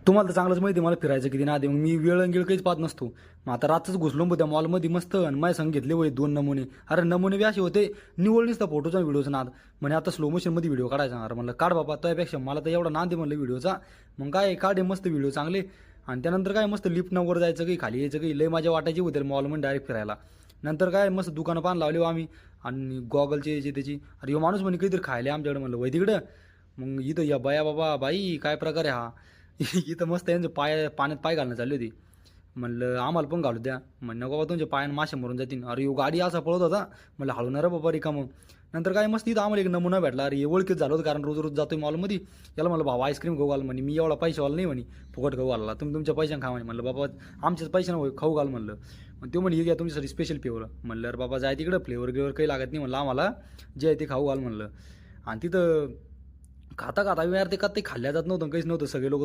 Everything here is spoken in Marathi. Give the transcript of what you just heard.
तुम्हाला तर चांगलंच माहिती आहे मला फिरायचं किती नाद आहे. मग मी वेळ आणि गिळ काहीच पाहत नसतो. मग आता रातच घुसलो मग त्या मॉलमध्ये मस्त आणि माझ्या संग घेतले वय 2 नमुने. अरे नमुने बी असे होते, निवळ नुसता फोटोचा आणि व्हिडिओचा नाद. म्हणे आता स्लो मोशनमध्ये व्हिडिओ काढायचा. अरे म्हणलं काढ बाबा, त्यापेक्षा मला तर एवढा नाद आहे म्हणलं व्हिडिओचा. मग काय काढे मस्त व्हिडिओ चांगले. आणि त्यानंतर काय मस्त लिफ्टनं वर जायचं काही खाली यायचं काही लय मजा वाटायची होती मॉलमध्ये डायरेक्ट फिरायला. नंतर काय मस्त दुकानं पान लावली हो आम्ही आणि गॉगलचे जे त्याची. अरे ह्यो माणूस म्हणे काहीतरी खायला आमच्याकडे. म्हणलं वय तिकडं. मग इथं या बाया बाबा बाई काय प्रकार आहे हा. इथं मस्त यांचे पाय पाण्यात पाय घालणं चालली होती. म्हणलं आम्हाला पण घालू द्या. म्हणलं बाबा तुमच्या पायानं मासे मरून जातील. अरे ह्यो गाडी असा पळत होता. म्हणलं हळू ना रे बाबा रिकामं. नंतर काय मस्त इथं आम्हाला एक नमुना भेटला. अरे हे ओळखीत झालं होतं कारण रोज रोज जातोय मॉलमध्ये. याला म्हणलं भावा आईस्क्रीम खाऊ घाल. म्हणे मी एवढा पैशावाला नाही म्हणे फुकट खाऊ घालला. तुम्ही तुमच्या पैशाने खा म्हणे. म्हणलं बाबा आमच्याच पैशानं खाऊ घाल म्हणलं. मग तो म्हणे हे घ्या तुमच्यासाठी स्पेशल फ्लेवर. म्हणलं अरे बाबा जाय तिकडं फ्लेवर गिवर काही लागत नाही म्हणलं आम्हाला, जे आहे ते खाऊ घाल म्हणलं. आणि तिथं खाता खाता यार ते का ते खाल्ल्या जात नव्हतं काहीच नव्हतं. सगळे लोक